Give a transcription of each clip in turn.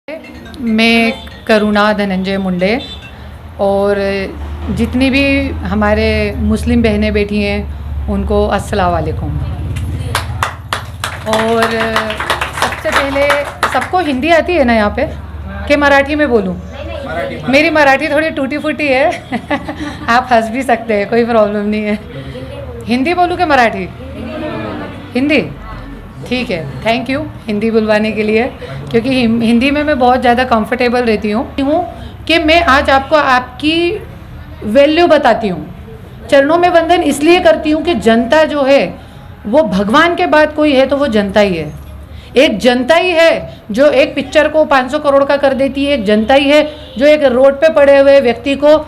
मैं करुणा धनंजय मुंडे और जितनी भी हमारे मुस्लिम बहनें बैठी हैं उनको अस्सलाम वालेकुम। और सबसे पहले सबको हिंदी आती है ना यहाँ पे कि मराठी में बोलूँ? मेरी मराठी थोड़ी टूटी फूटी है आप हंस भी सकते हैं, कोई प्रॉब्लम नहीं है। हिंदी बोलूँ कि मराठी? हिंदी ठीक है, थैंक यू हिंदी बुलवाने के लिए, क्योंकि हिंदी में मैं बहुत ज़्यादा कंफर्टेबल रहती हूँ कि मैं आज आपको आपकी वैल्यू बताती हूँ। चरणों में वंदन इसलिए करती हूँ कि जनता जो है वो भगवान के बाद कोई है तो वो जनता ही है। एक जनता ही है जो एक पिक्चर को 500 करोड़ का कर देती है, एक जनता ही है जो एक रोड पे पड़े हुए व्यक्ति को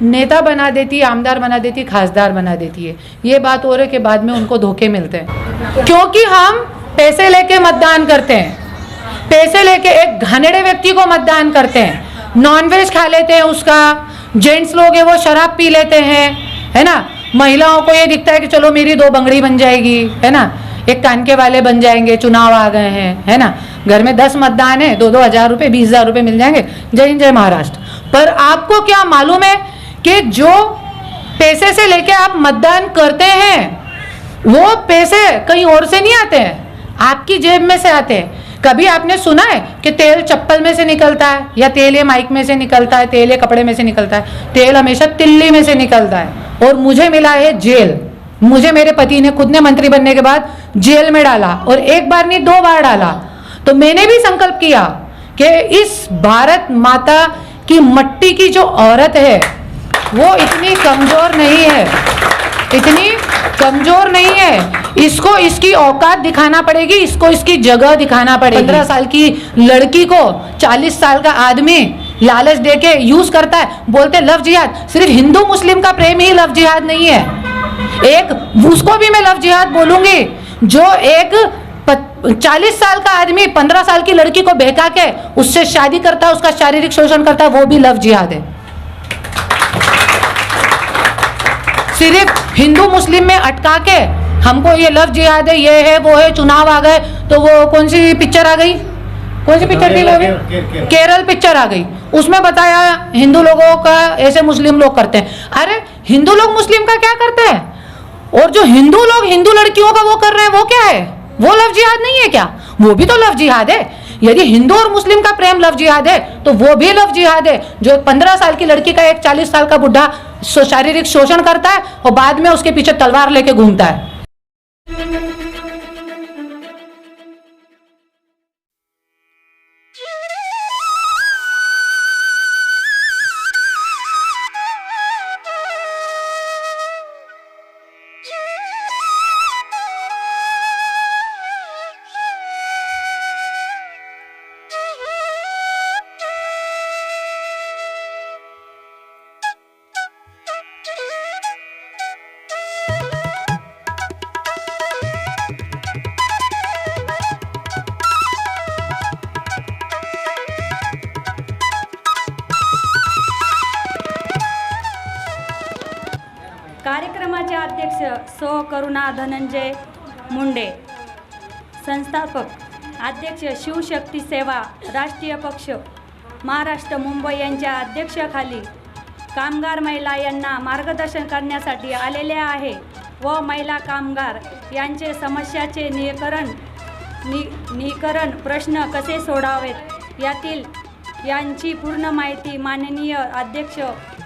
नेता बना देती है, आमदार बना देती है, खासदार बना देती है। ये बात हो रही है कि बाद में उनको धोखे मिलते हैं, क्योंकि हम पैसे लेके मतदान करते हैं, पैसे लेके एक घनेड़े व्यक्ति को मतदान करते हैं, नॉनवेज खा लेते हैं उसका, जेंट्स लोग हैं वो शराब पी लेते हैं, है ना। महिलाओं को ये दिखता है कि चलो मेरी 2 बंगड़ी बन जाएगी, है ना, एक कान के वाले बन जाएंगे, चुनाव आ गए हैं, है ना, घर में 10 मतदान है, 2-2 हज़ार रुपये 20,000 रुपये मिल जाएंगे, जय हिंद जय महाराष्ट्र। पर आपको क्या मालूम है कि जो पैसे से लेके आप मतदान करते हैं वो पैसे कहीं और से नहीं आते हैं, आपकी जेब में से आते हैं। कभी आपने सुना है कि तेल चप्पल में से निकलता है, या तेल ये माइक में से निकलता है, तेल ये कपड़े में से निकलता है? तेल हमेशा तिल्ली में से निकलता है। और मुझे मिला है जेल, मुझे मेरे पति ने खुद ने मंत्री बनने के बाद जेल में डाला, और एक बार नहीं 2 बार डाला। तो मैंने भी संकल्प किया कि इस भारत माता की मट्टी की जो औरत है वो इतनी कमजोर नहीं है, इतनी कमजोर नहीं है, इसको इसकी औकात दिखाना पड़ेगी, इसको इसकी जगह दिखाना पड़ेगी। 15 साल की लड़की को 40 साल का आदमी लालच देके यूज करता है, बोलते लव जिहाद। सिर्फ हिंदू मुस्लिम का प्रेम ही लव जिहाद नहीं है, एक उसको भी मैं लव जिहाद बोलूंगी जो एक 40 साल का आदमी 15 साल की लड़की को बहका के उससे शादी करता है, उसका शारीरिक शोषण करता है, वो भी लव जिहाद है। सिर्फ हिंदू मुस्लिम में अटका के हमको ये लव जिहाद है, ये है वो है, चुनाव आ गए तो वो कौन सी पिक्चर आ गई, कौन सी पिक्चर थी वो भी? केरल पिक्चर आ गई, उसमें बताया हिंदू लोगों का ऐसे मुस्लिम लोग करते हैं। अरे हिंदू लोग मुस्लिम का क्या करते हैं? और जो हिंदू लोग हिंदू लड़कियों का वो कर रहे हैं वो क्या है? वो लव जिहाद नहीं है क्या? वो भी तो लव जिहाद है। यदि हिंदू और मुस्लिम का प्रेम लव जिहाद है तो वो भी लव जिहाद है, जो 15 साल की लड़की का एक 40 साल का बुढ़ा शारीरिक शोषण करता है और बाद में उसके पीछे तलवार लेके घूमता है। कार्यक्रमाचे अध्यक्ष सौ करुणा धनंजय मुंडे, संस्थापक अध्यक्ष शिवशक्ती सेवा राष्ट्रीय पक्ष महाराष्ट्र मुंबई यांच्या अध्यक्षाखाली कामगार महिला यांना मार्गदर्शन करण्यासाठी आलेले आहे व महिला कामगार यांचे समस्याचे निकरण प्रश्न कसे सोडावेत यातील यांची पूर्ण माहिती माननीय अध्यक्ष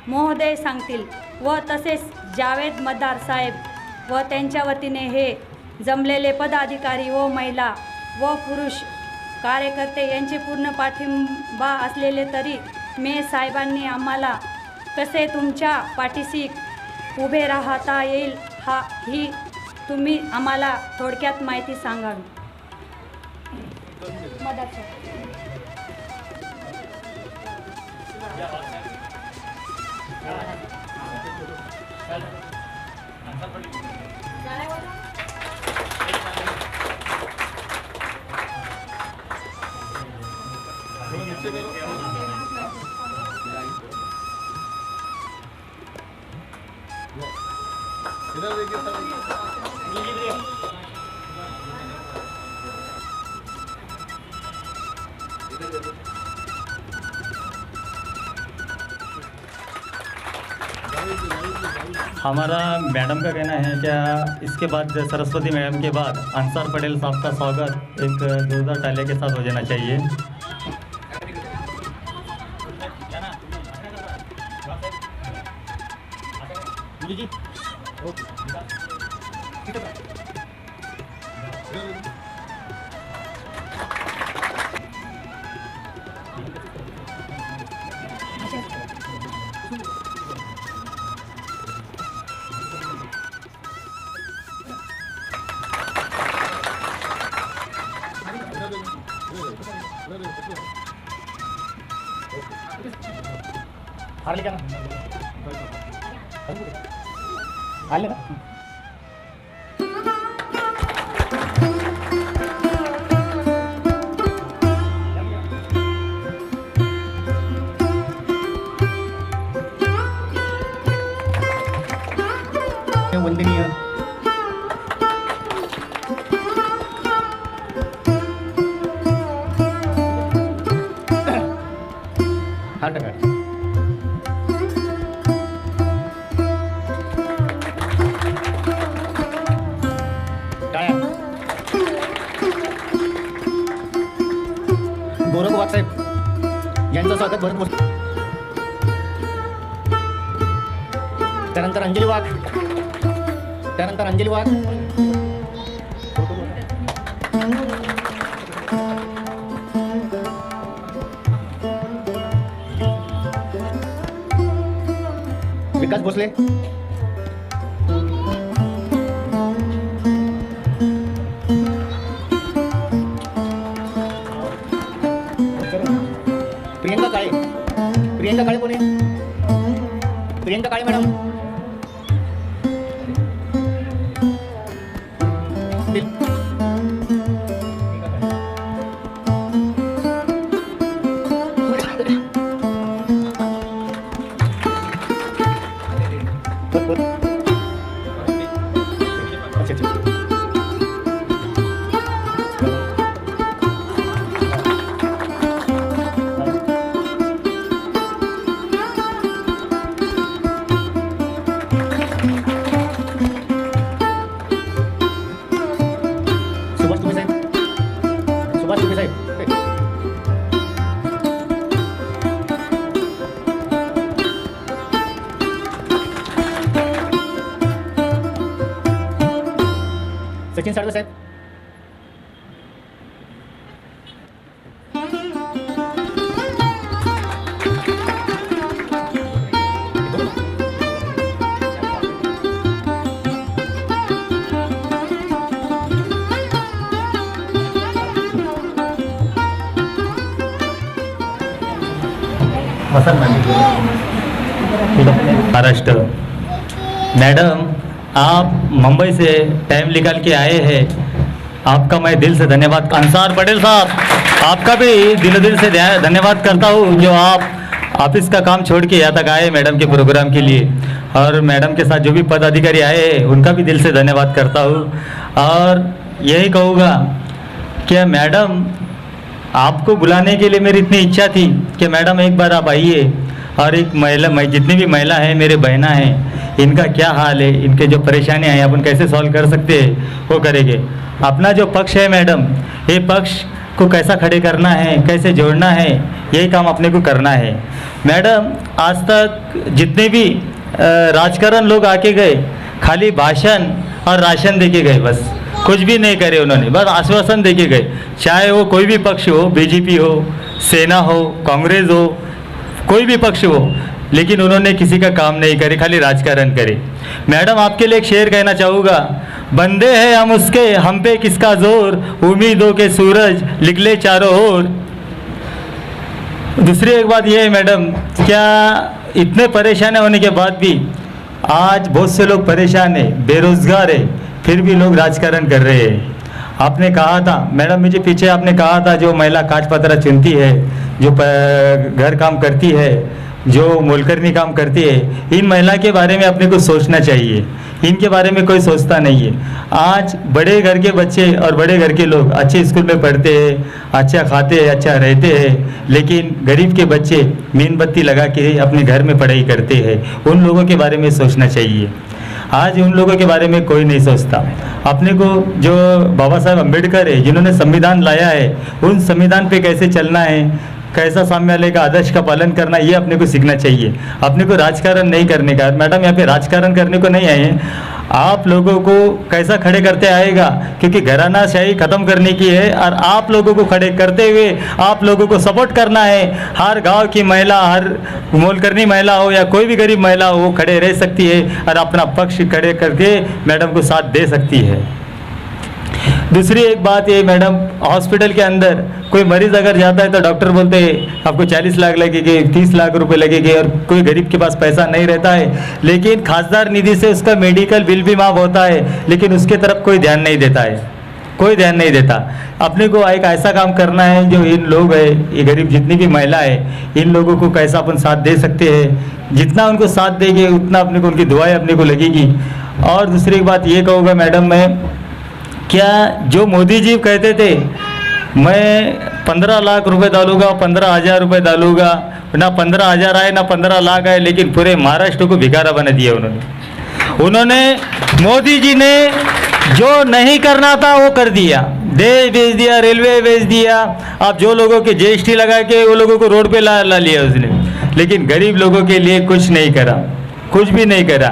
महोदय सांगतील व तसेच जावेद मदार साहेब व त्यांच्या वतीने हे जमलेले पदाधिकारी व महिला व पुरुष कार्यकर्ते यांचे पूर्ण पाठिंबा असलेले तरी मे साहेबांनी आम्हाला कसे तुमच्या पाठीशी उभे राहता येईल ही तुम्ही आम्हाला थोडक्यात माहिती सांगावी। मदार साहेब इधर देखिए हमारा मैडम का कहना है क्या इसके बाद सरस्वती मैडम के बाद अंसार पटेल साहब का स्वागत एक जोरदार तालियों के साथ हो जाना चाहिए। वंदनीय हार टका गौरव वाघ साहेब यांचं स्वागत भरपूर। त्यानंतर अंजली वाघ, त्यानंतर अंजली वाघ, विकास भोसले, प्रियंका काळे, प्रियंका काळे कोण आहे? प्रियंका काळे मॅडम, सचिन साळवे साहेब, महाराष्ट्र। मैडम आप मुंबई से टाइम निकाल के आए हैं, आपका मैं दिल से धन्यवाद। अंसार पटेल साहब आपका भी दिल से धन्यवाद करता हूँ जो आप ऑफिस का काम छोड़ के यहाँ तक आए मैडम के प्रोग्राम के लिए, और मैडम के साथ जो भी पदाधिकारी आए हैं उनका भी दिल से धन्यवाद करता हूँ। और यही कहूँगा कि मैडम आपको बुलाने के लिए मेरी इतनी इच्छा थी कि मैडम एक बार आप आइए और एक महिला जितनी भी महिला हैं मेरे बहना हैं इनका क्या हाल है, इनके जो परेशानियाँ हैं अपन कैसे सॉल्व कर सकते हैं वो करेंगे। अपना जो पक्ष है मैडम, ये पक्ष को कैसा खड़े करना है, कैसे जोड़ना है, यही काम अपने को करना है। मैडम आज तक जितने भी राजकारण लोग आके गए खाली भाषण और राशन दे के गए, बस कुछ भी नहीं करे उन्होंने, बस आश्वासन दे के गए। चाहे वो कोई भी पक्ष हो, बीजेपी हो, सेना हो, कांग्रेस हो, कोई भी पक्ष हो, लेकिन उन्होंने किसी का काम नहीं करे, खाली राजकारण करे। मैडम आपके लिए एक शेर कहना चाहूँगा, बंदे हैं हम उसके, हम पे किसका जोर, उम्मीदों के सूरज निकले चारों ओर। दूसरी एक बात ये है मैडम, क्या इतने परेशान होने के बाद भी आज बहुत से लोग परेशान है, बेरोजगार है, फिर भी लोग राजकारण कर रहे हैं। आपने कहा था मैडम, मुझे पीछे आपने कहा था जो महिला काज पत्रा चुनती है, जो घर काम करती है, जो मोलकरनी काम करती है, इन महिला के बारे में अपने को सोचना चाहिए इनके बारे में कोई सोचता नहीं है। आज बड़े घर के बच्चे और बड़े घर के लोग अच्छे स्कूल में पढ़ते हैं, अच्छा खाते हैं, अच्छा रहते हैं, लेकिन गरीब के बच्चे मेणबत्ती लगा के अपने घर में पढ़ाई करते हैं। उन लोगों के बारे में सोचना चाहिए। आज उन लोगों के बारे में कोई नहीं सोचता। अपने को जो बाबा साहब अम्बेडकर है जिन्होंने संविधान लाया है, उन संविधान पे कैसे चलना है, कैसा सामने वाले का आदर्श का पालन करना, ये अपने को सीखना चाहिए। अपने को राजकारण नहीं करने का। मैडम यहाँ पे राजकारण करने को नहीं आए हैं, आप लोगों को कैसा खड़े करते आएगा, क्योंकि घरानाशाही खत्म करने की है और आप लोगों को खड़े करते हुए आप लोगों को सपोर्ट करना है। हर गांव की महिला, हर मोलकरनी महिला हो या कोई भी गरीब महिला हो, वो खड़े रह सकती है और अपना पक्ष खड़े करके मैडम को साथ दे सकती है। दूसरी एक बात ये मैडम, हॉस्पिटल के अंदर कोई मरीज अगर जाता है तो डॉक्टर बोलते हैं आपको 40 लाख लगेंगे, 30 लाख रुपए लगेंगे, और कोई गरीब के पास पैसा नहीं रहता है, लेकिन खासदार निधि से उसका मेडिकल बिल भी माफ होता है, लेकिन उसके तरफ कोई ध्यान नहीं देता है, कोई ध्यान नहीं देता। अपने को एक ऐसा काम करना है जो इन लोग है, ये गरीब जितनी भी महिला है, इन लोगों को कैसा अपन साथ दे सकते हैं। जितना उनको साथ देंगे उतना अपने को उनकी दुआएं अपने को लगेगी। और दूसरी बात ये कहूँगा मैडम, मैं क्या जो मोदी जी कहते थे मैं 15 लाख रुपए डालूंगा, 15,000 रुपये डालूंगा, ना 15,000 आए ना 15 लाख आए, लेकिन पूरे महाराष्ट्र को भिखारा बना दिया उन्होंने। मोदी जी ने जो नहीं करना था वो कर दिया, देश बेच दिया, रेलवे बेच दिया। अब जो लोगों के GST लगा के वो लोगों को रोड पे ला लिया उसने, लेकिन गरीब लोगों के लिए कुछ नहीं करा, कुछ भी नहीं करा।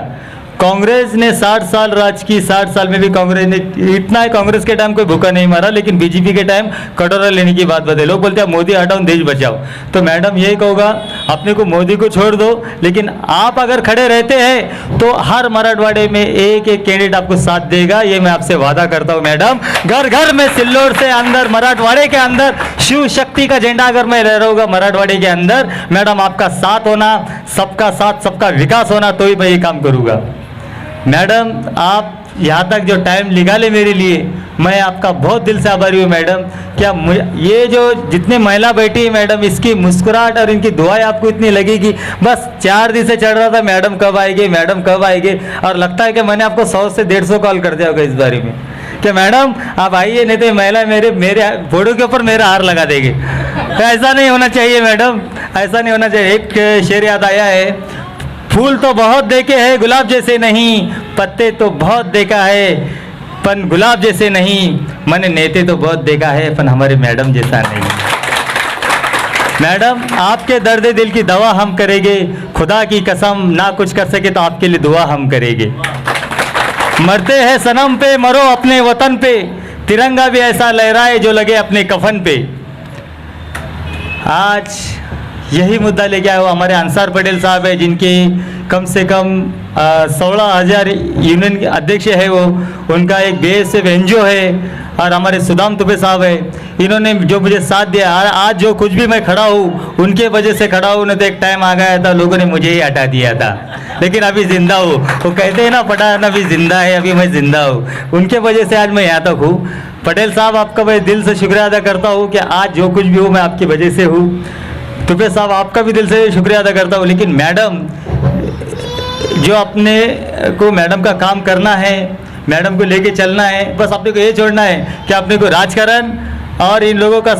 कांग्रेस ने 60 साल राज की, 60 साल में भी कांग्रेस ने इतना है, कांग्रेस के टाइम कोई भूखा नहीं मारा, लेकिन बीजेपी के टाइम कटोरा लेने की बात बताए। लोग बोलते हैं मोदी हटाओ देश बचाओ। तो मैडम यही कहूँगा, अपने को मोदी को छोड़ दो, लेकिन आप अगर खड़े रहते हैं तो हर मराठवाड़े में एक एक कैंडिडेट आपको साथ देगा, ये मैं आपसे वादा करता हूँ मैडम। घर घर में सिल्लोड से अंदर मराठवाड़े के अंदर शिव शक्ति का झंडा अगर मैं रह रहूँगा मराठवाड़े के अंदर, मैडम आपका साथ होना, सबका साथ सबका विकास होना, तो ही मैं ये काम करूँगा। मैडम आप यहाँ तक जो टाइम निकाले मेरे लिए, मैं आपका बहुत दिल से आभारी हूँ मैडम। क्या ये जो जितने महिला बैठी है मैडम, इसकी मुस्कुराहट और इनकी दुआएं आपको इतनी लगेगी। बस 4 दिन से चढ़ रहा था मैडम कब आएंगे, मैडम कब आएंगे, और लगता है कि मैंने आपको 100 से 150 कॉल कर दिया होगा इस बारे में कि मैडम आप आइए, नहीं तो महिला मेरे फोटो के ऊपर मेरा हार लगा देंगे। तो ऐसा नहीं होना चाहिए मैडम, ऐसा नहीं होना चाहिए। एक शेर याद आया है, फूल तो बहुत देखे हैं गुलाब जैसे नहीं, पत्ते तो बहुत देखा है पन गुलाब जैसे नहीं, मैंने नेते तो बहुत देखा है पन हमारे मैडम जैसा नहीं। मैडम आपके दर्द दिल की दवा हम करेंगे, खुदा की कसम ना कुछ कर सके तो आपके लिए दुआ हम करेंगे। मरते हैं सनम पे मरो अपने वतन पे, तिरंगा भी ऐसा लहराए जो लगे अपने कफन पे। आज यही मुद्दा लेके आए हो हमारे अंसार पटेल साहब है, जिनके कम से कम 16,000 यूनियन के अध्यक्ष है वो, उनका एक BSF NGO है, और हमारे सुदाम तुबे साहब है, इन्होंने जो मुझे साथ दिया। आज जो कुछ भी मैं खड़ा हूँ उनके वजह से खड़ा हूँ, नहीं तो एक टाइम आ गया था लोगों ने मुझे ही हटा दिया था, लेकिन अभी जिंदा हूँ। वो कहते हैं ना पठान अभी जिंदा है, अभी मैं जिंदा हूँ, उनके वजह से आज मैं यहाँ तक हूँ। पटेल साहब आपका मैं दिल से शुक्रिया अदा करता हूँ कि आज जो कुछ भी हूँ मैं आपकी वजह से हूँ। तुबे साहब आपका भी दिल से शुक्रिया अदा करता हूँ। लेकिन मैडम जो अपने को मैडम का काम करना है, मैडम को लेके चलना है, बस अपने को ये छोड़ना है कि अपने को राजकारण और इन लोगों का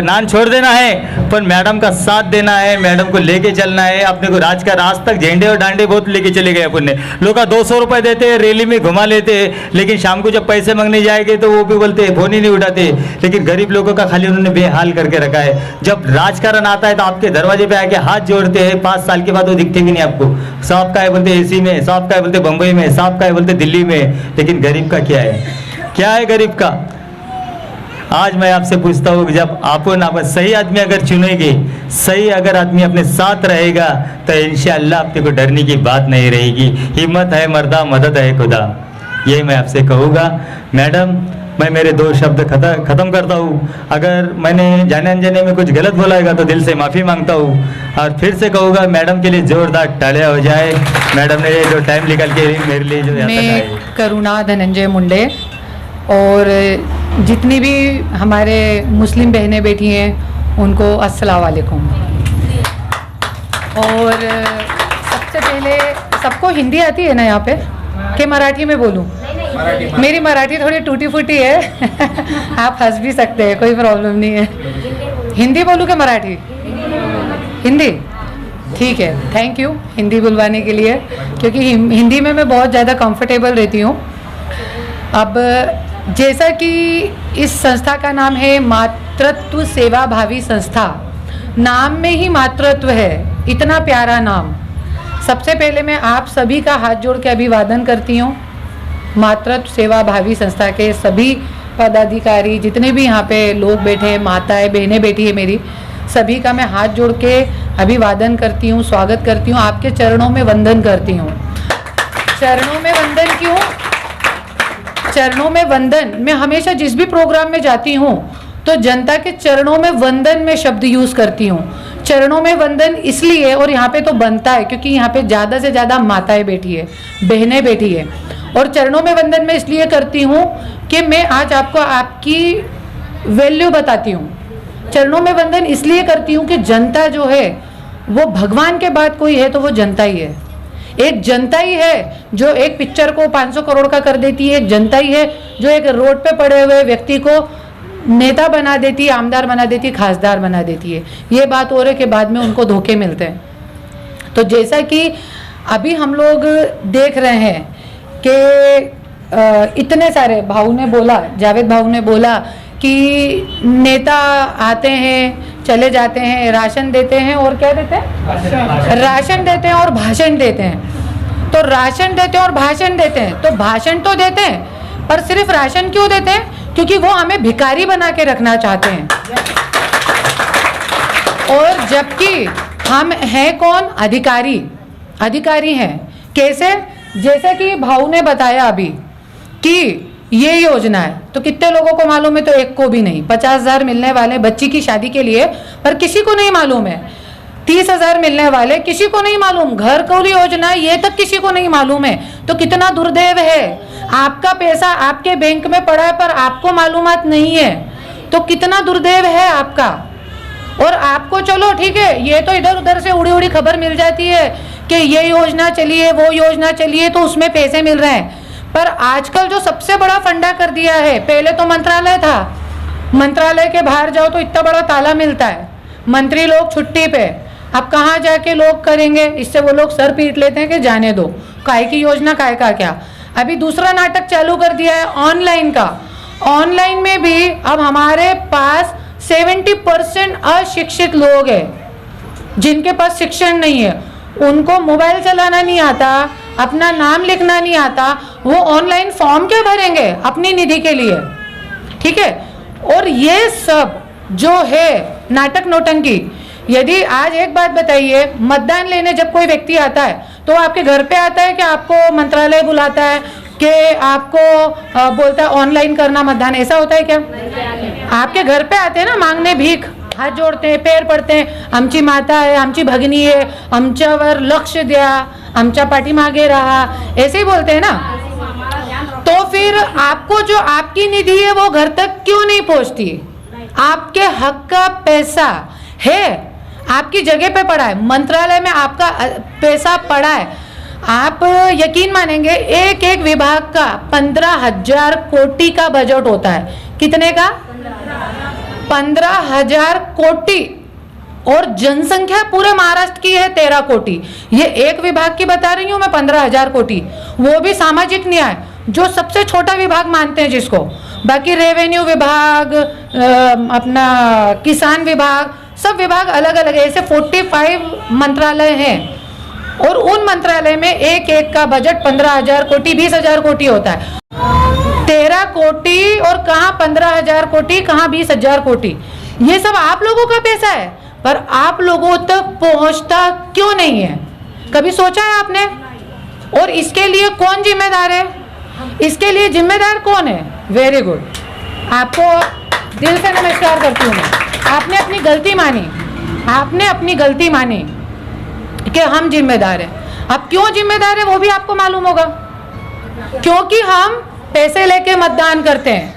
नाम छोड़ देना है, पर मैडम का साथ देना है, मैडम को लेके चलना है। अपने को राजकारण आज तक झंडे और डांडे बहुत लेके चले गए अपन ने। लोग 200 रुपये देते हैं, रैली में घुमा लेते हैं, लेकिन शाम को जब पैसे मांगने जाएंगे तो वो भी बोलते हैं, फोन ही नहीं उठाते। लेकिन गरीब लोगों का खाली उन्होंने बेहाल करके रखा है। जब राजकारण आता है तो आपके दरवाजे पे आके हाथ जोड़ते हैं, 5 साल के बाद वो दिखते भी नहीं आपको। साहब का है बोलते AC में, साहब का है बोलते बम्बई में, साहब का है बोलते दिल्ली में, लेकिन गरीब का क्या है, क्या है गरीब का। आज मैं आपसे पूछता हूँ कि जब आप सही आदमी अगर चुनेंगे, सही अगर आदमी अपने साथ रहेगा, तो इंशाअल्लाह आपके को डरने की बात नहीं रहेगी। हिम्मत है मर्दा, मदद है खुदा, यही मैं आपसे कहूँगा। मैडम मैं मेरे 2 शब्द ख़त्म करता हूँ। अगर मैंने जाने अनजाने में कुछ गलत बोला है तो दिल से माफ़ी मांगता हूँ, और फिर से कहूँगा मैडम के लिए ज़ोरदार तालियां हो जाए। मैडम ने ये जो टाइम निकाल के मेरे लिए जो मैं करुणा धनंजय मुंडे, और जितनी भी हमारे मुस्लिम बहनें बैठी हैं उनको अस्सलाम वालेकुम। और सबसे पहले, सबको हिंदी आती है ना यहाँ पे? कि मराठी में बोलूं? मेरी मराठी थोड़ी टूटी फूटी है आप हंस भी सकते हैं, कोई प्रॉब्लम नहीं है। हिंदी बोलूं कि मराठी? हिंदी ठीक है, थैंक यू हिंदी बुलवाने के लिए, क्योंकि हिंदी में मैं बहुत ज़्यादा कंफर्टेबल रहती हूँ। अब जैसा कि इस संस्था का नाम है मातृत्व सेवा भावी संस्था, नाम में ही मातृत्व है, इतना प्यारा नाम। सबसे पहले मैं आप सभी का हाथ जोड़ के अभिवादन करती हूँ। मातृत्व सेवा भावी संस्था के सभी पदाधिकारी, जितने भी यहाँ पे लोग बैठे हैं, माताएं बहनें बैठी है मेरी, सभी का मैं हाथ जोड़ के अभिवादन करती हूँ, स्वागत करती हूँ, आपके चरणों में वंदन करती हूँ। चरणों में वंदन क्यों? चरणों में वंदन, मैं हमेशा जिस भी प्रोग्राम में जाती हूँ तो जनता के चरणों में वंदन में शब्द यूज़ करती हूँ। चरणों में वंदन इसलिए, और यहाँ पे तो बनता है क्योंकि यहाँ पे ज़्यादा से ज़्यादा माताएं बैठी है, बहनें बैठी है, और चरणों में वंदन मैं इसलिए करती हूँ कि मैं आज आपको आपकी वैल्यू बताती हूँ। चरणों में वंदन इसलिए करती हूँ कि जनता जो है वो भगवान के बाद कोई है तो वो जनता ही है। एक जनता ही है जो एक पिक्चर को 500 करोड़ का कर देती है, एक जनता ही है जो एक रोड पे पड़े हुए व्यक्ति को नेता बना देती है, आमदार बना देती है, खासदार बना देती है। ये बात हो रही है कि बाद में उनको धोखे मिलते हैं। तो जैसा कि अभी हम लोग देख रहे हैं कि इतने सारे भाऊ ने बोला, जावेद भाऊ ने बोला कि नेता आते हैं चले जाते हैं, राशन देते हैं और क्या देते हैं? राशन देते हैं और भाषण देते हैं। तो राशन देते हैं और भाषण देते हैं, तो भाषण तो देते हैं पर सिर्फ राशन क्यों देते हैं? क्योंकि वो हमें भिखारी बना के रखना चाहते हैं। और जबकि हम हैं कौन? अधिकारी। अधिकारी हैं कैसे? जैसे कि भाऊ ने बताया अभी कि ये योजना है, तो कितने लोगों को मालूम है? तो एक को भी नहीं। 50,000 मिलने वाले बच्ची की शादी के लिए, पर किसी को नहीं मालूम है। 30,000 मिलने वाले, किसी को नहीं मालूम। घर कौली योजना, ये तक किसी को नहीं मालूम है। तो कितना दुर्दैव है, आपका पैसा आपके बैंक में पड़ा है पर आपको मालूमात नहीं है, तो कितना दुर्दैव है आपका। और आपको चलो ठीक है, ये तो इधर उधर से उड़ी उड़ी खबर मिल जाती है कि ये योजना चली है, वो योजना चली है, तो उसमें पैसे मिल रहे हैं। पर आजकल जो सबसे बड़ा फंडा कर दिया है, पहले तो मंत्रालय था, मंत्रालय के बाहर जाओ तो इतना बड़ा ताला मिलता है, मंत्री लोग छुट्टी पे, अब कहाँ जाके लोग करेंगे? इससे वो लोग सर पीट लेते हैं कि जाने दो, काय की योजना, काय का क्या। अभी दूसरा नाटक चालू कर दिया है ऑनलाइन का। ऑनलाइन में भी अब हमारे पास 70% अशिक्षित लोग हैं, जिनके पास शिक्षण नहीं है, उनको मोबाइल चलाना नहीं आता, अपना नाम लिखना नहीं आता, वो ऑनलाइन फॉर्म क्या भरेंगे अपनी निधि के लिए? ठीक है। और ये सब जो है नाटक नौटंकी। यदि आज एक बात बताइए, मतदान लेने जब कोई व्यक्ति आता है तो आपके घर पे आता है कि आपको मंत्रालय बुलाता है कि आपको बोलता है ऑनलाइन करना मतदान? ऐसा होता है क्या? आपके घर पे आते हैं ना मांगने भीख, हाथ जोड़ते हैं, पैर पड़ते हैं, आमची माता है, आमची भगिनी है, आमच्यावर लक्ष द्या, आमच्या पाठीमागे रहा, ऐसे ही बोलते हैं ना। तो फिर आपको जो आपकी निधि है वो घर तक क्यों नहीं पहुंचती? आपके हक का पैसा है, आपकी जगह पे पड़ा है, मंत्रालय में आपका पैसा पड़ा है। आप यकीन मानेंगे, एक एक विभाग का 15,000 कोटि का बजट होता है। कितने का? 15,000 कोटि। और जनसंख्या पूरे महाराष्ट्र की है 13 कोटि। ये एक विभाग की बता रही हूँ मैं, 15,000 कोटि, वो भी सामाजिक न्याय जो सबसे छोटा विभाग मानते हैं जिसको। बाकी रेवेन्यू विभाग, अपना किसान विभाग, सब विभाग अलग अलग है। ऐसे 45 मंत्रालय हैं और उन मंत्रालय में एक एक का बजट 15,000 कोटि, 20,000 कोटि होता है। 13 कोटि और कहाँ 15,000 कोटि, कहाँ 20,000 कोटि। ये सब आप लोगों का पैसा है, पर आप लोगों तक पहुंचता क्यों नहीं है? कभी सोचा है आपने? और इसके लिए कौन जिम्मेदार है? इसके लिए जिम्मेदार कौन है? वेरी गुड, आपको दिल से नमस्कार करती हूँ मैं। आपने अपनी गलती मानी, आपने अपनी गलती मानी कि हम जिम्मेदार हैं। अब क्यों जिम्मेदार है वो भी आपको मालूम होगा। क्योंकि हम पैसे लेके मतदान करते हैं,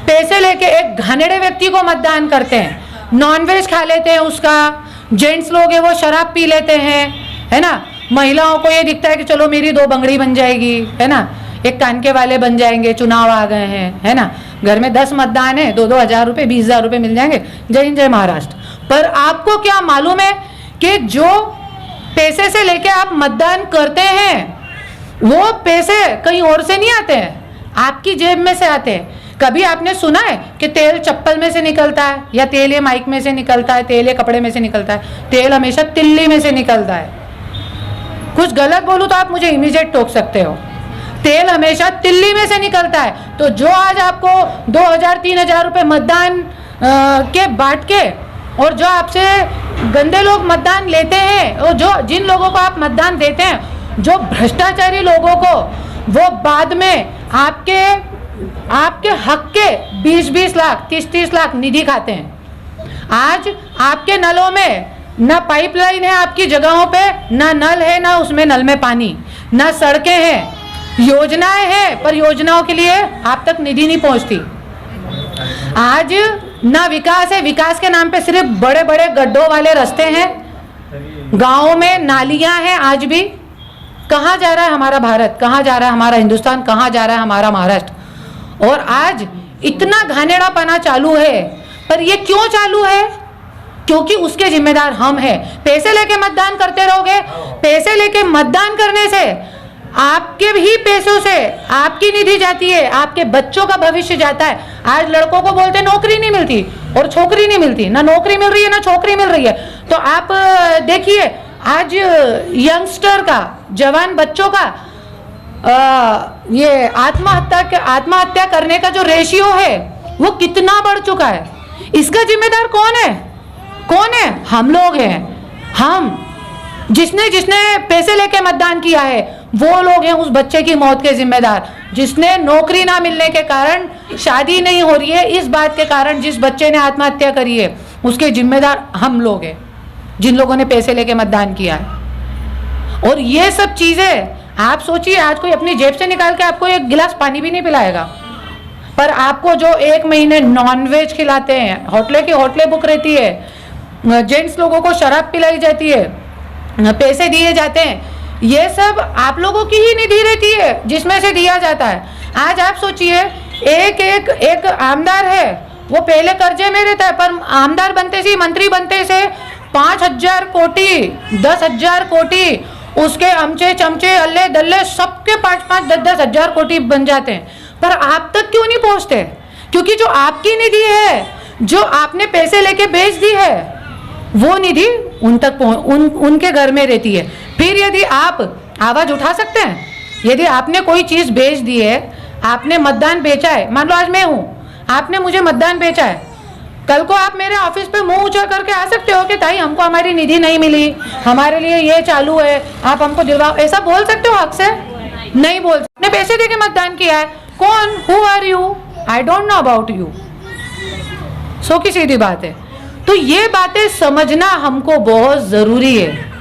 पैसे लेके एक घानेड़े व्यक्ति को मतदान करते हैं, नॉनवेज खा लेते हैं उसका, जेंट्स लोग हैं वो शराब पी लेते हैं, है ना, महिलाओं को ये दिखता है कि चलो मेरी 2 बंगड़ी बन जाएगी, है ना, एक कान के वाले बन जाएंगे, चुनाव आ गए हैं, है ना, घर में 10 मतदान है, 2-2 हज़ार रुपये, 20,000 रुपये मिल जाएंगे, जय हिंद जय महाराष्ट्र। पर आपको क्या मालूम है कि जो पैसे से लेके आप मतदान करते हैं वो पैसे कहीं और से नहीं आते हैं, आपकी जेब में से आते हैं। कभी आपने सुना है कि तेल चप्पल में से निकलता है, या तेल ये माइक में से निकलता है, तेल ये कपड़े में से निकलता है? तेल हमेशा तिल्ली में से निकलता है। कुछ गलत बोलूं तो आप मुझे इमीडिएट टोक सकते हो। तेल हमेशा तिल्ली में से निकलता है। तो जो आज आपको 2,000-3,000 रुपये मतदान के बांट के, और जो आपसे गंदे लोग मतदान लेते हैं, और जो जिन लोगों को आप मतदान देते हैं, जो भ्रष्टाचारी लोगों को, वो बाद में आपके हक के 20-20 लाख, 30-30 लाख निधि खाते हैं। आज आपके नलों में ना पाइपलाइन है, आपकी जगहों पे ना नल है, ना उसमें नल में पानी, ना सड़कें हैं, योजनाएं हैं, पर योजनाओं के लिए आप तक निधि नहीं पहुंचती। आज ना विकास है, विकास के नाम पे सिर्फ बड़े बड़े गड्ढों वाले रास्ते हैं, गाँव में नालियां हैं। आज भी कहाँ जा रहा है हमारा भारत, कहाँ जा रहा है हमारा हिंदुस्तान, कहाँ जा रहा है हमारा महाराष्ट्र? और आज इतना घानेड़ापना चालू है, पर ये क्यों चालू है? क्योंकि उसके जिम्मेदार हम हैं। पैसे लेके मतदान करते रहोगे, पैसे लेके मतदान करने से आपके ही पैसों से आपकी निधि जाती है, आपके बच्चों का भविष्य जाता है। आज लड़कों को बोलते नौकरी नहीं मिलती और छोकरी नहीं मिलती, ना नौकरी मिल रही है ना छोकरी मिल रही है। तो आप देखिए आज यंगस्टर का, जवान बच्चों का ये आत्महत्या करने का जो रेशियो है वो कितना बढ़ चुका है। इसका जिम्मेदार कौन है? कौन है? हम लोग हैं। हम जिसने पैसे लेके मतदान किया है वो लोग हैं उस बच्चे की मौत के जिम्मेदार। जिसने नौकरी ना मिलने के कारण शादी नहीं हो रही है, इस बात के कारण जिस बच्चे ने आत्महत्या करी है, उसके जिम्मेदार हम लोग हैं, जिन लोगों ने पैसे लेके मतदान किया है। और ये सब चीजें आप सोचिए, आज कोई अपनी जेब से निकाल के आपको एक गिलास पानी भी नहीं पिलाएगा, पर आपको जो 1 महीने नॉनवेज खिलाते हैं, होटलें बुक रहती है, जेंट्स लोगों को शराब पिलाई जाती है, पैसे दिए जाते हैं, ये सब आप लोगों की ही निधि रहती है जिसमें से दिया जाता है। आज आप सोचिए, एक आमदार है, वो पहले कर्जे में रहता है, पर आमदार बनते से, मंत्री बनते से 5,000 कोटी, 10,000 कोटी, उसके अमचे चमचे अल्ले दल्ले सबके 5-5, 10-10 हजार कोटी बन जाते हैं। पर आप तक क्यों नहीं पहुंचते? क्योंकि जो आपकी निधि है, जो आपने पैसे लेके बेच दी है, वो निधि उन तक उनके घर में रहती है। फिर यदि आप आवाज उठा सकते हैं, यदि आपने कोई चीज बेच दी है, आपने मतदान बेचा है, मान लो आज मैं हूं, आपने मुझे मतदान बेचा है, कल को आप मेरे ऑफिस पे मुंह ऊंचा करके आ सकते हो कि ताई हमको हमारी निधि नहीं मिली, हमारे लिए ये चालू है, आप हमको दिलवाओ, ऐसा बोल सकते हो हक से? नहीं बोल सकते। आपने पैसे देके मतदान किया है, कौन? Who are you? I don't know about you. So की सीधी बात है। तो ये बातें समझना हमको बहुत जरूरी है,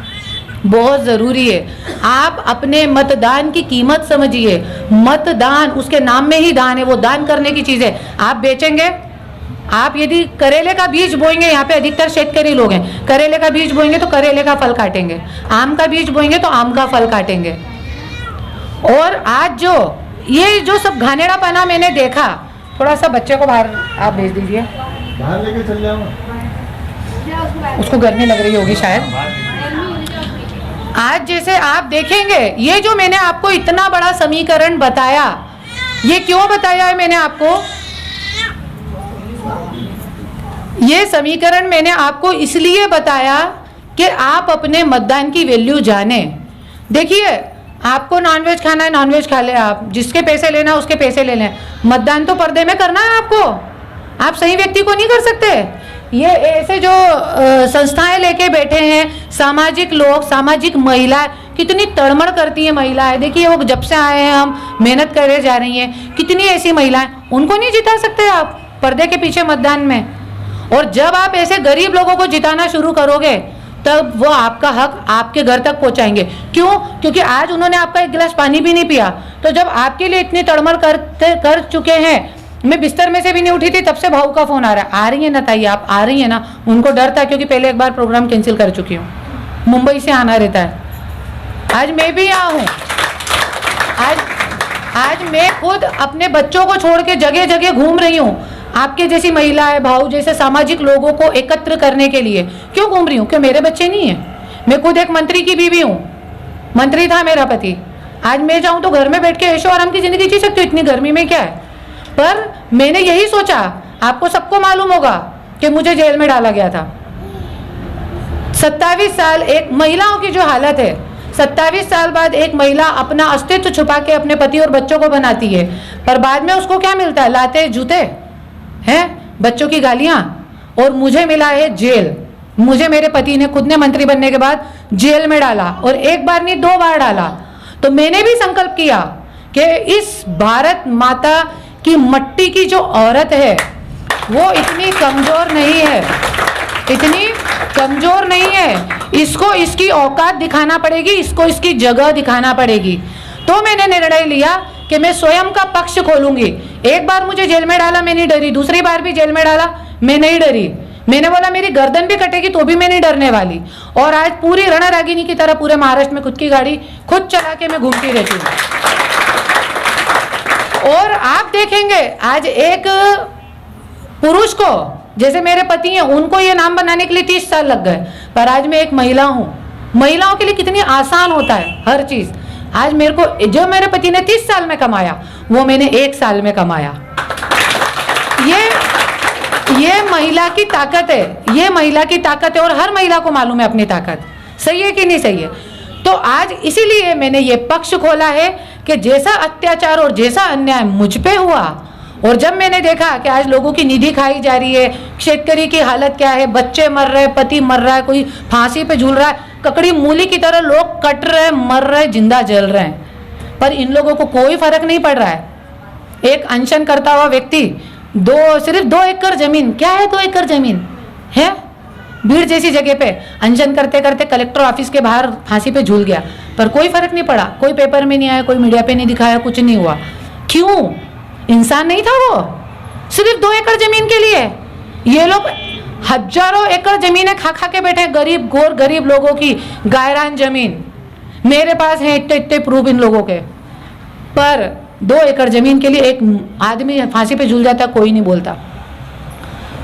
बहुत जरूरी है। आप अपने मतदान की कीमत समझिए। मतदान, उसके नाम में ही दान है, वो दान करने की चीज है। आप बेचेंगे, आप यदि करेले का बीज बोएंगे, यहाँ पे अधिकतर शेतकरी लोग हैं, करेले का बीज बोएंगे तो करेले का फल काटेंगे, आम का बीज बोएंगे तो आम का फल काटेंगे। और आज ये जो सब घानेड़ापना मैंने देखा, थोड़ा सा बच्चे को बाहर आप भेज दीजिए, बाहर लेके चल जाओ, उसको गर्मी लग रही होगी शायद। आज जैसे आप देखेंगे, ये जो मैंने आपको इतना बड़ा समीकरण बताया, ये क्यों बताया है मैंने आपको? ये समीकरण मैंने आपको इसलिए बताया कि आप अपने मतदान की वैल्यू जाने। देखिए, आपको नॉनवेज खाना है, नॉनवेज खा ले, आप जिसके पैसे लेना उसके पैसे ले लें, मतदान तो पर्दे में करना है आपको। आप सही व्यक्ति को नहीं कर सकते। ये ऐसे जो संस्थाएं लेके बैठे हैं, सामाजिक लोग, सामाजिक महिला, कितनी तड़मड़ करती हैं महिलाएं। देखिए, वो जब से आए हैं, हम मेहनत करे जा रही हैं, कितनी ऐसी महिलाएं, उनको नहीं जिता सकते आप पर्दे के पीछे मतदान में। और जब आप ऐसे गरीब लोगों को जिताना शुरू करोगे, तब वो आपका हक आपके घर तक पहुंचाएंगे। क्यों? क्योंकि आज उन्होंने आपका एक गिलास पानी भी नहीं पिया, तो जब आपके लिए इतनी तड़मड़ कर चुके हैं, मैं बिस्तर में से भी नहीं उठी थी, तब से भाऊ का फोन आ रहा है, आ रही है ना ताई, आप आ रही है ना। उनको डर था, क्योंकि पहले एक बार प्रोग्राम कैंसिल कर चुकी हूँ, मुंबई से आना रहता है। आज मैं भी यहाँ हूँ। आज मैं खुद अपने बच्चों को छोड़ के जगह जगह घूम रही हूँ, आपके जैसी महिलाएं, भाव जैसे सामाजिक लोगों को एकत्र करने के लिए। क्यों घूम रही हूँ? क्यों मेरे बच्चे नहीं हैं? मैं खुद एक मंत्री की बीवी हूँ, मंत्री था मेरा पति। आज मैं चाहूँ तो घर में बैठ के ऐशो आराम की जिंदगी जी सकती हूँ, इतनी गर्मी में क्या है। पर मैंने यही सोचा, आपको सबको मालूम होगा कि मुझे जेल में डाला गया था। 27 साल एक महिलाओं की जो हालत है, 27 साल बाद एक महिला अपना अस्तित्व छुपा के अपने पति और बच्चों को बनाती है, पर बाद में उसको क्या मिलता है? लाते जूते हैं, बच्चों की गालियां, और मुझे मिला है जेल। मुझे मेरे पति ने खुद ने मंत्री बनने के बाद जेल में डाला, और एक बार नहीं 2 बार डाला। तो मैंने भी संकल्प किया कि इस भारत माता की मट्टी की जो औरत है वो इतनी कमजोर नहीं है, इतनी कमजोर नहीं है। इसको इसकी औकात दिखाना पड़ेगी, इसको इसकी जगह दिखाना पड़ेगी। तो मैंने निर्णय लिया कि मैं स्वयं का पक्ष खोलूंगी। एक बार मुझे जेल में डाला, मैं नहीं डरी। दूसरी बार भी जेल में डाला, मैं नहीं डरी। मैंने बोला मेरी गर्दन भी कटेगी तो भी मैं नहीं डरने वाली। और आज पूरी रणरागिनी की तरह पूरे महाराष्ट्र में खुद की गाड़ी खुद चला के मैं घूमती रहती हूँ। और आप देखेंगे आज एक पुरुष को, जैसे मेरे पति हैं, उनको ये नाम बनाने के लिए 30 साल लग गए, पर आज मैं एक महिला हूँ। महिलाओं के लिए कितनी आसान होता है हर चीज। आज मेरे को जो मेरे पति ने 30 साल में कमाया वो मैंने 1 साल में कमाया। ये महिला की ताकत है, ये महिला की ताकत है, और हर महिला को मालूम है अपनी ताकत। सही है कि नहीं सही है? तो आज इसीलिए मैंने ये पक्ष खोला है कि जैसा अत्याचार और जैसा अन्याय मुझ पे हुआ, और जब मैंने देखा कि आज लोगों की निधि खाई जा रही है, शेतकरी की हालत क्या है, बच्चे मर रहे, पति मर रहा है, कोई फांसी पे झूल रहा है, ककड़ी मूली की तरह लोग कट रहे, मर रहे, जिंदा जल रहे हैं, पर इन लोगों को कोई फर्क नहीं पड़ रहा है। एक अनशन करता हुआ व्यक्ति सिर्फ 2 एकड़ जमीन, क्या है 2 एकड़ जमीन है, भीड़ जैसी जगह पे अनशन करते करते कलेक्टर ऑफिस के बाहर फांसी पे झूल गया, पर कोई फर्क नहीं पड़ा, कोई पेपर में नहीं आया, कोई मीडिया पे नहीं दिखाया, कुछ नहीं हुआ। क्यों? इंसान नहीं था वो, सिर्फ 2 एकड़ जमीन के लिए। ये लोग हजारों एकड़ जमीनें खा खा के बैठे, गरीब घोर गरीब लोगों की गायरान जमीन। मेरे पास है इतने प्रूफ इन लोगों के, पर 2 एकड़ जमीन के लिए एक आदमी फांसी पे झूल जाता, कोई नहीं बोलता।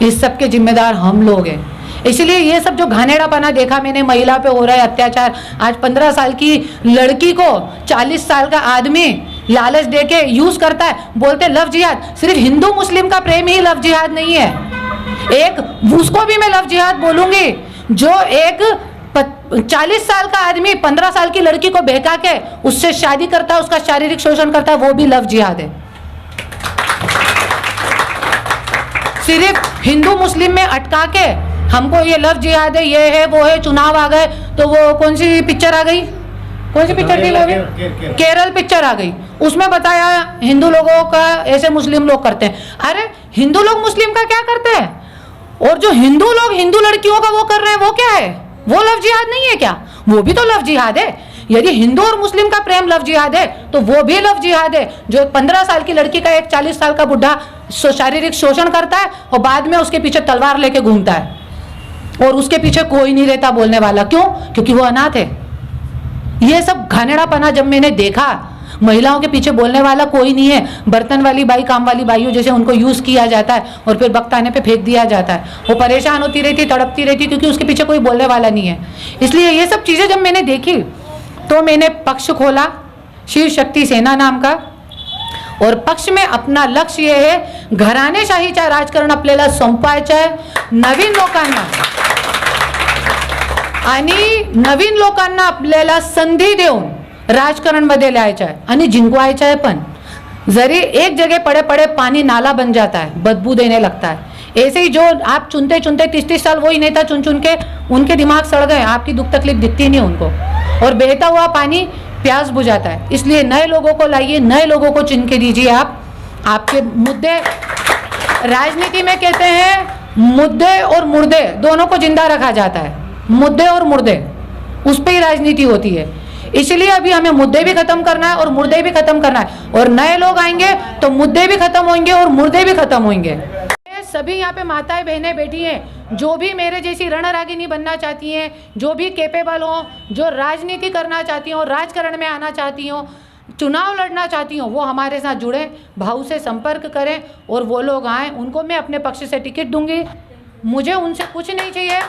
इस सब के जिम्मेदार हम लोग हैं। इसलिए ये सब जो घानेड़ापना देखा मैंने, महिला पे हो रहा है अत्याचार। आज 15 साल की लड़की को 40 साल का आदमी लालच देके यूज करता है, बोलते लव जिहाद। सिर्फ हिंदू मुस्लिम का प्रेम ही लव जिहाद नहीं है, एक उसको भी मैं लव जिहाद बोलूंगी जो एक 40 साल का आदमी 15 साल की लड़की को बहका के उससे शादी करता है, उसका शारीरिक शोषण करता है, वो भी लव जिहाद है। सिर्फ हिंदू मुस्लिम में अटका के हमको ये लव जिहाद है, ये है वो है, चुनाव आ गए तो वो कौन सी पिक्चर आ गई, कौन सी पिक्चर थी लोग, केरल पिक्चर आ गई, उसमें बताया हिंदू लोगों का ऐसे मुस्लिम लोग करते हैं। अरे हिंदू लोग मुस्लिम का क्या करते हैं? और जो हिंदू लोग हिंदू लड़कियों का वो कर रहे हैं, वो क्या है? वो लव जिहाद नहीं है क्या? वो भी तो लव जिहाद है। यदि हिंदू और मुस्लिम का प्रेम लव जिहाद है तो वो भी लव जिहाद है। जो 15 साल की लड़की का एक 40 साल का बुढ़ा शारीरिक शोषण करता है और बाद में उसके पीछे तलवार लेके घूमता है, और उसके पीछे कोई नहीं रहता बोलने वाला। क्यों? क्योंकि वो अनाथ है। ये सब घानेड़ापना जब मैंने देखा, महिलाओं के पीछे बोलने वाला कोई नहीं है, बर्तन वाली बाई, काम वाली बाइयों जैसे उनको यूज किया जाता है और फिर वक्त आने पे फेंक दिया जाता है। वो परेशान होती रहती, तड़पती रहती, क्योंकि उसके पीछे कोई बोलने वाला नहीं है। इसलिए ये सब चीजें जब मैंने देखी तो मैंने पक्ष खोला, शिव शक्ति सेना नाम का, और पक्ष में अपना लक्ष्य ये है, घराणेशाहीचा राजकारण आपल्याला संपवायचं आहे, नवीन लोकांना आणि नवीन लोकांना आपल्याला संधी देऊन राजकारणमध्ये लायचं आहे आणि जिंकवायचं आहे। पण जरी एक जगह पड़े पड़े पानी नाला बन जाता है, बदबू देने लगता है, ऐसे ही जो आप चुनते चुनते 30-30 साल वही नेता चुन चुन के उनके दिमाग सड़ गए, आपकी दुख तकलीफ दिखती नहीं उनको, और बहता हुआ पानी प्यास बुझाता है। इसलिए नए लोगों को लाइए, नए लोगों को चुन के दीजिए। आप आपके मुद्दे, राजनीति में कहते हैं मुद्दे और मुर्दे दोनों को जिंदा रखा जाता है, मुद्दे और मुर्दे, उस पर ही राजनीति होती है। इसलिए अभी हमें मुद्दे भी खत्म करना है और मुर्दे भी खत्म करना है, और नए लोग आएंगे तो मुद्दे भी खत्म होंगे और मुर्दे भी खत्म होंगे। सभी यहाँ पे माताएं बहनें बैठी हैं, जो भी मेरे जैसी रणरागिनी बनना चाहती हैं, जो भी कैपेबल हो, जो राजनीति करना चाहती हो, राजकारण में आना चाहती हो, चुनाव लड़ना चाहती हो, वो हमारे साथ जुड़ें, भाऊ से संपर्क करें और वो लोग आएँ। उनको मैं अपने पक्ष से टिकट दूंगी, मुझे उनसे कुछ नहीं चाहिए।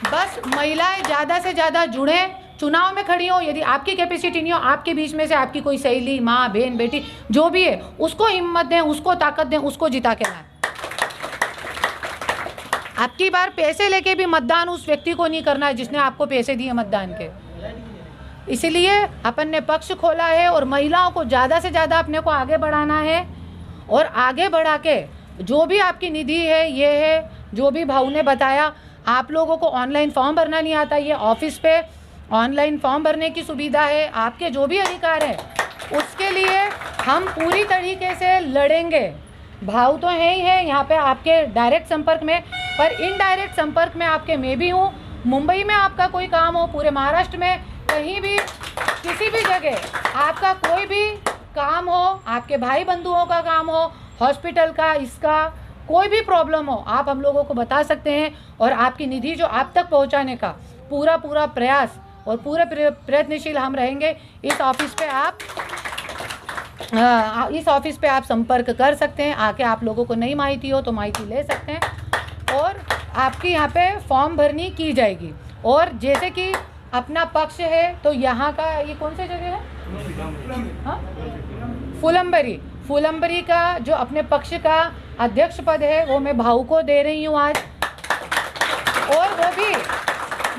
बस महिलाएं ज़्यादा से ज़्यादा जुड़ें, चुनाव में खड़ी हो। यदि आपकी कैपेसिटी नहीं हो, आपके बीच में से आपकी कोई सहेली, माँ, बहन, बेटी जो भी है, उसको हिम्मत दें, उसको ताकत दें, उसको जिता के लाएं। आपकी बार पैसे लेके भी मतदान उस व्यक्ति को नहीं करना है जिसने आपको पैसे दिए मतदान के। इसलिए अपन ने पक्ष खोला है और महिलाओं को ज़्यादा से ज़्यादा अपने को आगे बढ़ाना है। और आगे बढ़ा के जो भी आपकी निधि है, ये है जो भी भाऊ ने बताया, आप लोगों को ऑनलाइन फॉर्म भरना नहीं आता, ये ऑफिस पे ऑनलाइन फॉर्म भरने की सुविधा है। आपके जो भी अधिकार है उसके लिए हम पूरी तरीके से लड़ेंगे। भाऊ तो है ही है यहाँ पे आपके डायरेक्ट संपर्क में, पर इनडायरेक्ट संपर्क में आपके मैं भी हूँ। मुंबई में आपका कोई काम हो, पूरे महाराष्ट्र में कहीं भी किसी भी जगह आपका कोई भी काम हो, आपके भाई बंधुओं का काम हो, हॉस्पिटल का, इसका कोई भी प्रॉब्लम हो, आप हम लोगों को बता सकते हैं। और आपकी निधि जो आप तक पहुंचाने का पूरा प्रयास और पूरे प्रयत्नशील हम रहेंगे। इस ऑफिस पे आप संपर्क कर सकते हैं, आके आप लोगों को नहीं माहिती हो तो माहिती ले सकते हैं और आपकी यहाँ पे फॉर्म भरनी की जाएगी। और जैसे कि अपना पक्ष है तो यहाँ का ये कौन सी जगह है, हाँ, फुलंबरी का जो अपने पक्ष का अध्यक्ष पद है वो मैं भाऊ को दे रही हूँ आज। और वो भी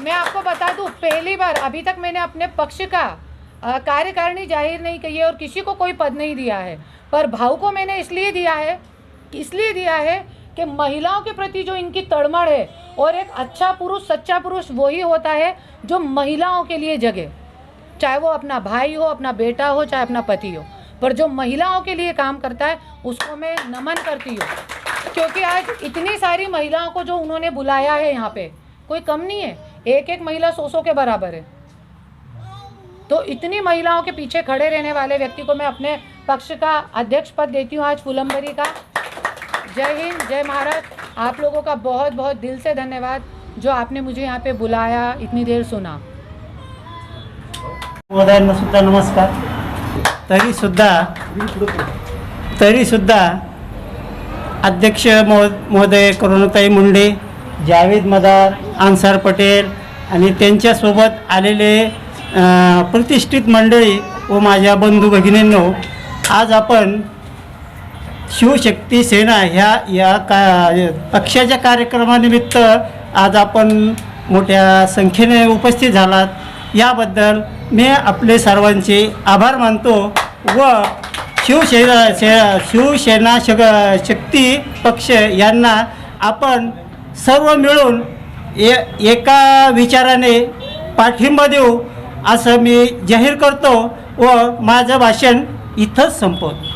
मैं आपको बता दूँ, पहली बार अभी तक मैंने अपने पक्ष का कार्यकारिणी जाहिर नहीं की है और किसी को कोई पद नहीं दिया है, पर भाऊ को मैंने इसलिए दिया है कि महिलाओं के प्रति जो इनकी तड़मड़ है, और एक अच्छा पुरुष, सच्चा पुरुष वही होता है जो महिलाओं के लिए जगे, चाहे वो अपना भाई हो, अपना बेटा हो, चाहे अपना पति हो, पर जो महिलाओं के लिए काम करता है उसको मैं नमन करती हूँ। क्योंकि आज इतनी सारी महिलाओं को जो उन्होंने बुलाया है यहाँ पे, कोई कम नहीं है, एक महिला 100 के बराबर है। तो इतनी महिलाओं के पीछे खड़े रहने वाले व्यक्ति को मैं अपने पक्ष का अध्यक्ष पद देती हूँ आज फुलंबरी का। जय हिंद, जय महाराष्ट्र। आप लोगों का बहुत बहुत दिल से धन्यवाद जो आपने मुझे यहाँ पे बुलाया, इतनी देर सुना। महोदयांना सुद्धा नमस्कार। तरी सुद्धा अध्यक्ष महोदय करुणाताई मुंडे, जावेद मदार, अन्सार पटेल आणि त्यांच्यासोबत आलेले प्रतिष्ठित मंडळी व माझ्या बंधू भगिनींनो, आज आपण शिवशक्ती सेना ह्या पक्षाच्या कार्यक्रमानिमित्त आज आपण मोठ्या संख्येने उपस्थित झालात याबद्दल मी आपले सर्वांचे आभार मानतो व शिवसेना शक्ती पक्ष यांना आपण सर्व मिळून एका विचाराने पाठिंबा देऊ असं मी जाहीर करतो व माझं भाषण इथंच संपवतो।